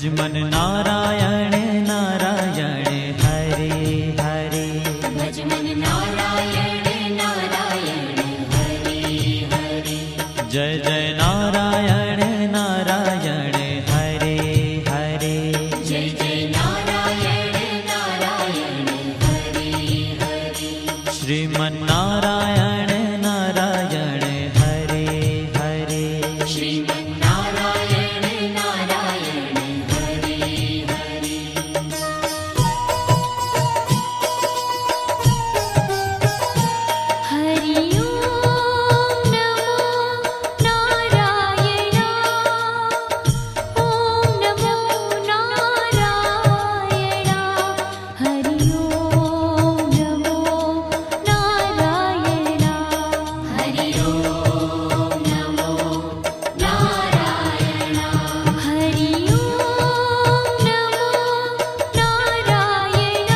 भजमन नारायण नारायण हरे हरे। भजमन नारायण नारायण हरे हरे। जय जय नारायण नारायण हरे हरे। जय जय नारायण नारायण हरे हरे। श्रीमन नारायण नारायण हरे हरे। श्रीमन नारायण नारायण हरे हरे। हरि ओम नमो नारायण। ओम नमो नारायण। हरि ओम नमो नारायण। हरि ओम नमो नारायण। हरि ओम नमो नारायण।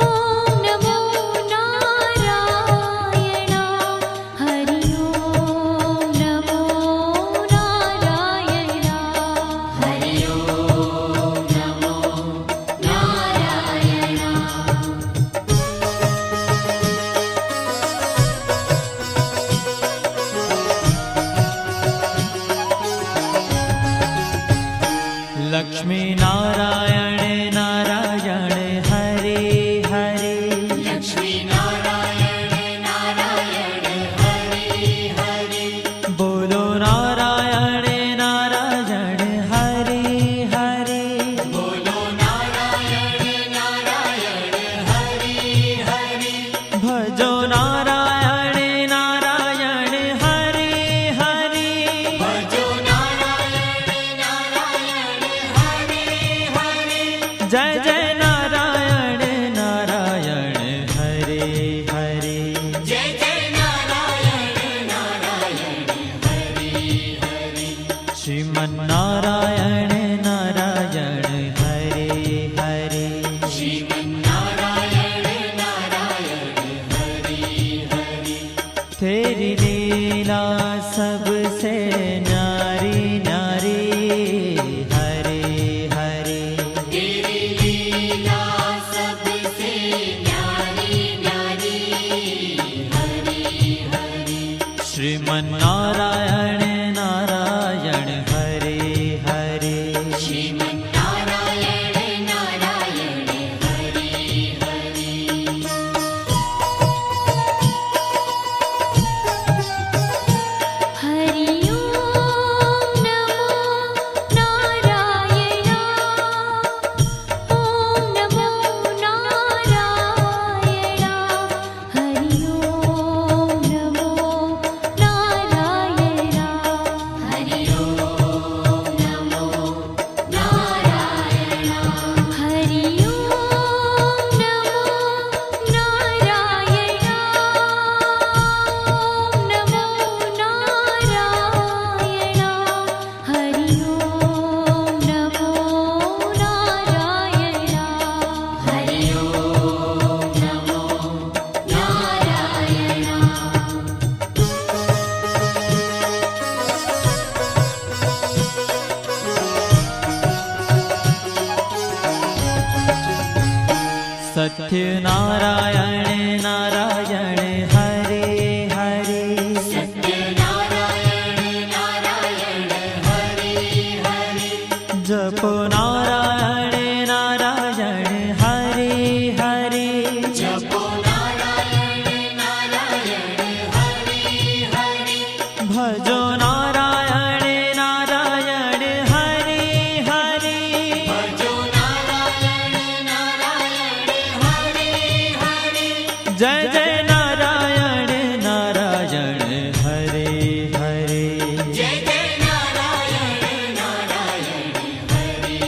ओम नमो नारायण। हरि ओम नमो नारायण। हरि ओम नमो नारायण। लक्ष्मी नारायण नारायण हरे हरे। लक्ष्मी नारायण नारायण हरे हरे। बोलो नारायण नारायण हरे हरे। बोलो नारायण नारायण हरे हरे। भजो नारायण नारायण हरे हरे। भजो नारायण नारायण हरे हरे। जय जय नारायण नारायण हरे हरे। जय जय नारायण नारायण हरे हरे। श्रीमन नारायण नारायण हरे हरे। श्रीमन नारायण नारायण हरे हरे। तेरी लीला सबसे न्यारी न्यारी हरे हरे। तेरी लीला सबसे न्यारी न्यारी हरे हरे। श्रीमन नारायण नारायण हरे हरे। श्रीमन नारायण नारायण हरे हरे। हरि ओम नमो नारायण। ओम नमो नारायण। हरि ओम नमो नारायण। हरि ओम नमो नारायण। हरि ओम नमो नारायण। ओम नमो नारायण। हरि ओम नमो नारायण। हरि ओम नमो सत्य नारायण नारायण हरे हरे। सत्य नारायण नारायण हरे हरे। जपो नारायण नारायण हरे हरे। जपो नारायण नारायण हरे हरे। भजो नारायण नारायण हरे हरे। भजो नारायण नारायण हरे हरे। जय जय नारायण नारायण हरे हरे। जय जय नारायण नारायण हरे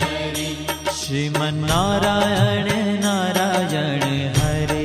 हरे। श्रीमन नारायण नारायण हरे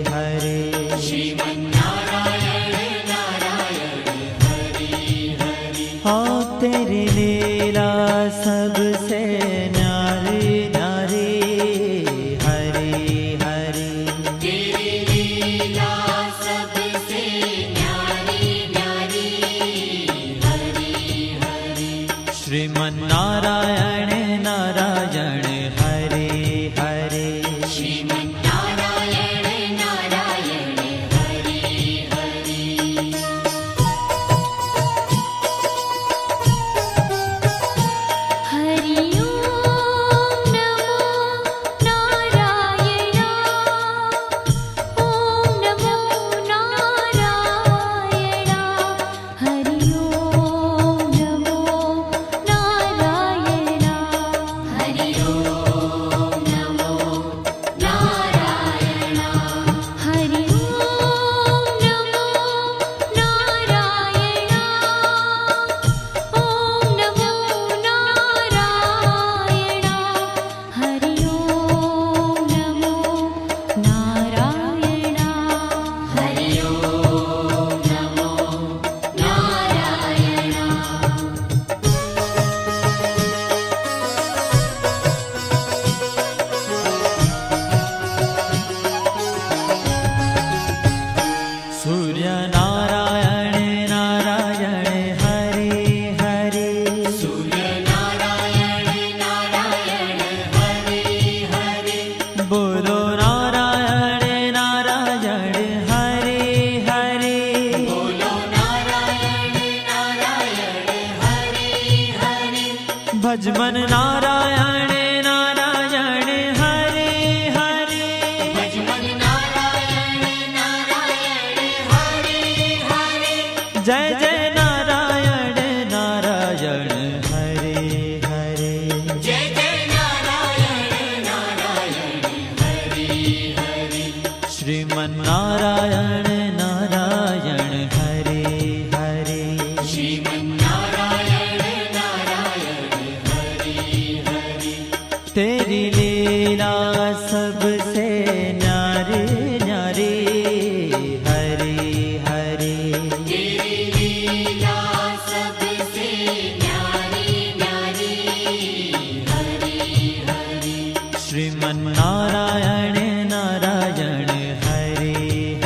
हरे। श्रीमन नारायण नारायण हरे हरे। हाँ तेरी लीला सबसे न्यारी न्यारी हरे हरे। तेरी लीला सबसे न्यारी न्यारी हरे हरे। श्रीमन नारायण ભજમન નારાયણ નારાયણ હરે હરે ભજમન નારાયણ નારાયણ હરે હરે જય જય નારાયણ નારાયણ હરે હરે જય જય નારાયણ નારાયણ હરે હરે શ્રીમન નારાયણ નારાયણ હરે હરે શ્રીમન નારાયણ નારાયણ હરે હરે तेरी लीला सबसे न्यारी न्यारी हरे हरे तेरी लीला सबसे न्यारी न्यारी हरे हरे श्रीमन नारायण नारायण हरे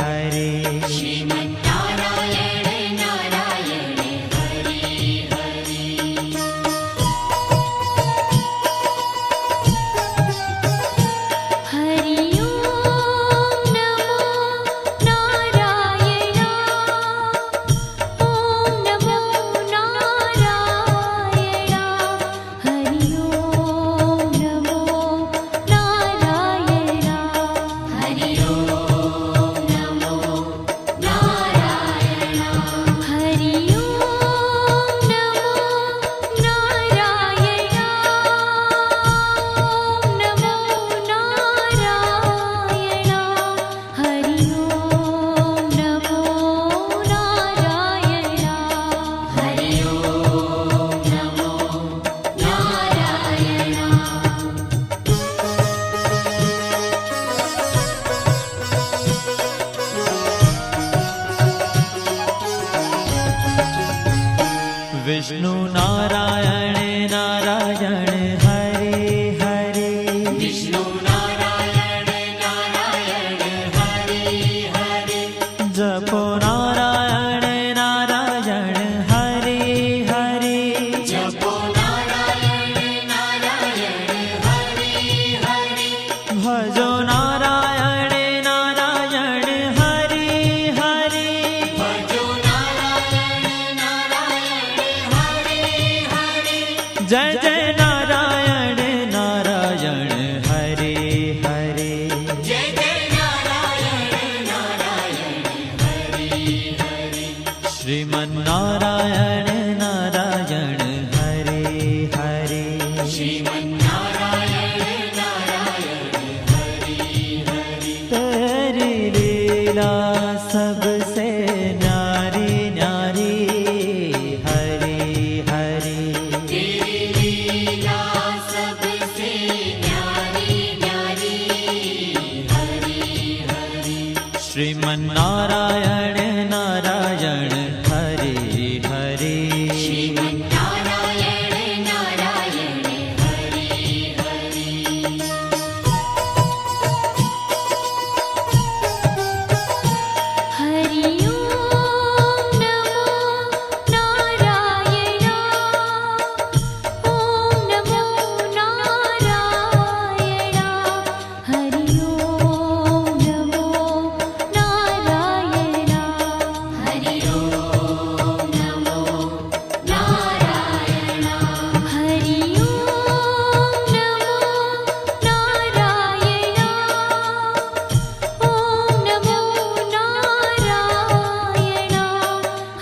हरे श्रीमन नारायण नारायण हरे हरे हरि ओम नमो नारायण ओम नमो नारायण हरि ओम नमो नारायण हरि ओम नमो नारायण हरि ओम नमो नारायण ओम नमो नारायण हरि ओम नमो नारायण हरि ओम नमो नारायण विष्णु नारायण नारायण हरे हरे विष्णु नारायण नारायण हरे हरे जपो नारायण नारायण हरे हरे जपो नारायण नारायण हरे हरे भजो नारायण नारायण हरे हरे भजो नारायण नारायण हरे हरे जय जय नारायण नारायण हरे हरे जय जय नारायण नारायण हरे हरे श्रीमन नारायण नारायण हरे हरे श्रीमन नारायण नारायण हरे हरे तेरी लीला सबसे न्यारी न्यारी हरे हरे तेरी लीला सबसे न्यारी न्यारी हरे हरे श्रीमन नारायण नारायण हरे हरे श्रीमन नारायण नारायण हरे हरे हरि ओम नमो नारायण ओम नमो नारायण हरि ओम नमो नारायण हरि ओम नमो नारायण हरि ओम नमो नारायण ओम नमो नारायण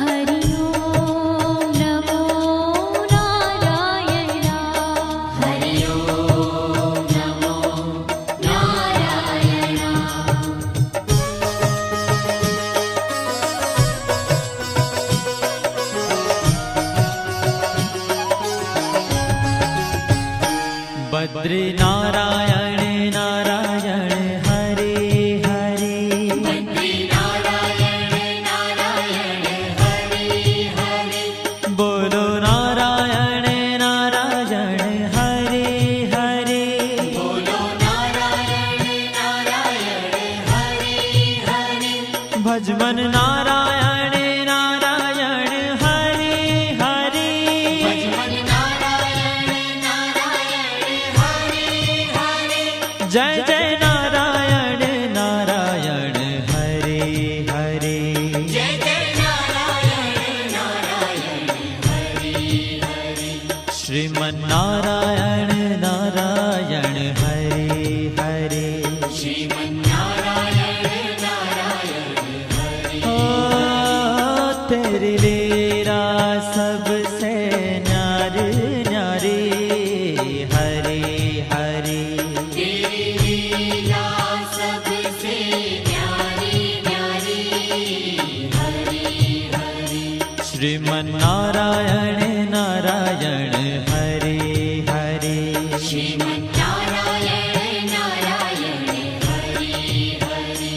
हरि ओम नमो नारायण हरि ओम नमो नारायण बद्री नारायण नारायण हरे हरे बद्री नारायण नारायण हरे हरे बोलो नारायण नारायण हरे हरे बोलो नारायण नारायण हरे हरे भजमन नारायण नारायण हरे हरे भजमन नारायण नारायण हरे श्रीमन्नारायण नारायण हरे हरे श्रीमन्नारायण नारायण हरे ओ तेरी लीला सबसे न्यारी न्यारी हरे हरे तेरी लीला सबसे न्यारी न्यारी हरे हरे श्रीमन्नारायण नारायण हरे हरे श्रीमन्नारायण नारायण हरे हरे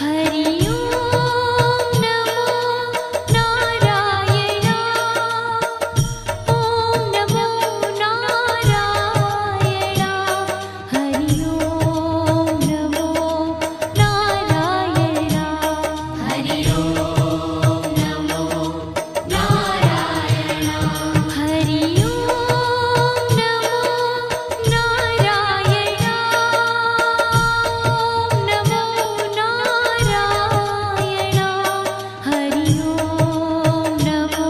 हरि ओम नमो नारायण ओम नमो नारायण हरि ओम नमो नारायण हरि ओम नमो नारायण हरि ओम नमो नारायण ओम नमो नारायण हरि ओम नमो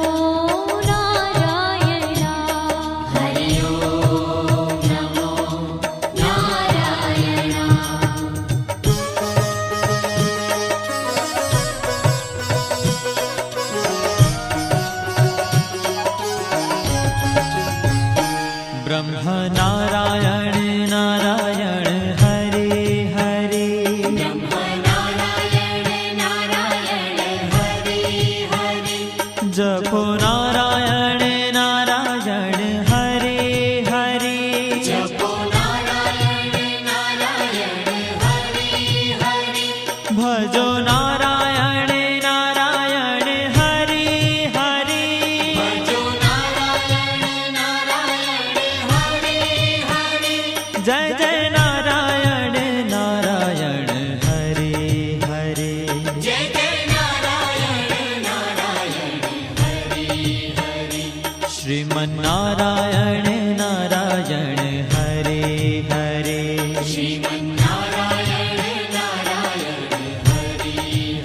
नारायण हरि ओम नमो नारायण ब्रह्म नारायण नारायण हरे हरे ब्रह्म नारायण नारायण हरे हरे जपो नारायण नारायण हरे हरे जपो नारायण नारायण हरे हरे भजो नारायण नारायण हरे हरे भजो नारायण नारायण हरे हरे जय जय नारायण नारायण हरे हरे जय जय नारायण नारायण हरे हरे श्रीमन्नारायण नारायण हरे हरे श्रीमन्नारायण नारायण हरे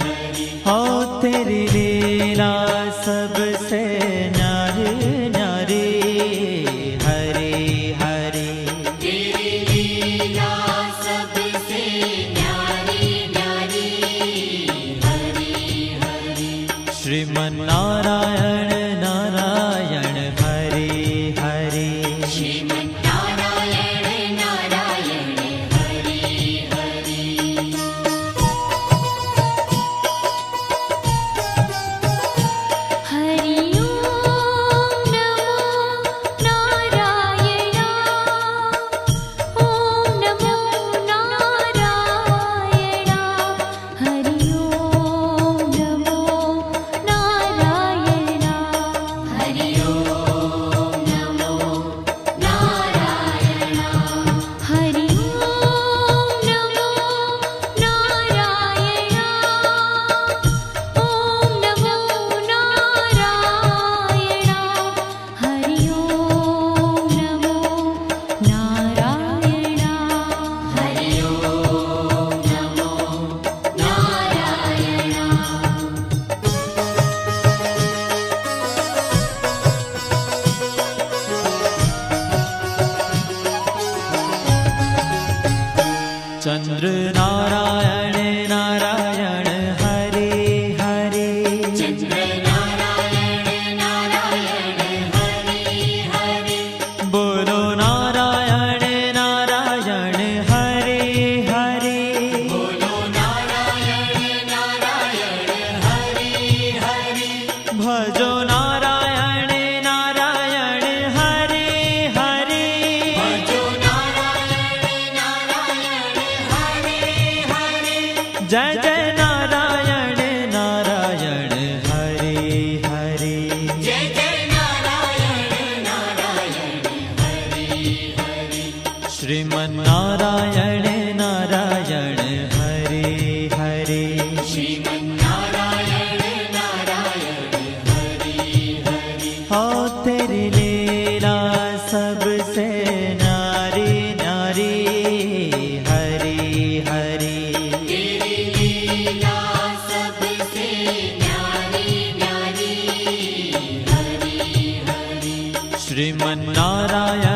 हरे हो तेरी लीला सबसे न्यारी न्यारी हरे हरे तेरी लीला सबसे न्यारी न्यारी हरे हरे श्रीमन्नारायण नारायण हरे हरे श्रीमन्नारायण नारायण हरे हरे हरि ओम नमो नारायण ओम नमो नारायण हरि ओम नमो नारायण हरि ओम नमो नारायण हरि ओम नमो नारायण ओम नमो नारायण हरि ओम नमो नारायण हरि ओम नमो नारायण चंद्र नारायण नारायण हरे हरे चंद्र नारायण नारायण हरे हरे बोलो नारायण नारायण हरे हरे बोलो नारायण नारायण हरे हरे भजो नारायण नारायण हरे हरे भजो नारायण नारायण हरे हरे जय जय नारायण नारायण हरे हरे जय जय नारायण नारायण हरे हरे श्रीमन्नारायण नारायण हरे हरे श्रीमन्नारायण नारायण हरे हरे हो तेरी लीला सबसे न्यारी न्यारी हरे हरे तेरी लीला શ્રીમન્નારાયણ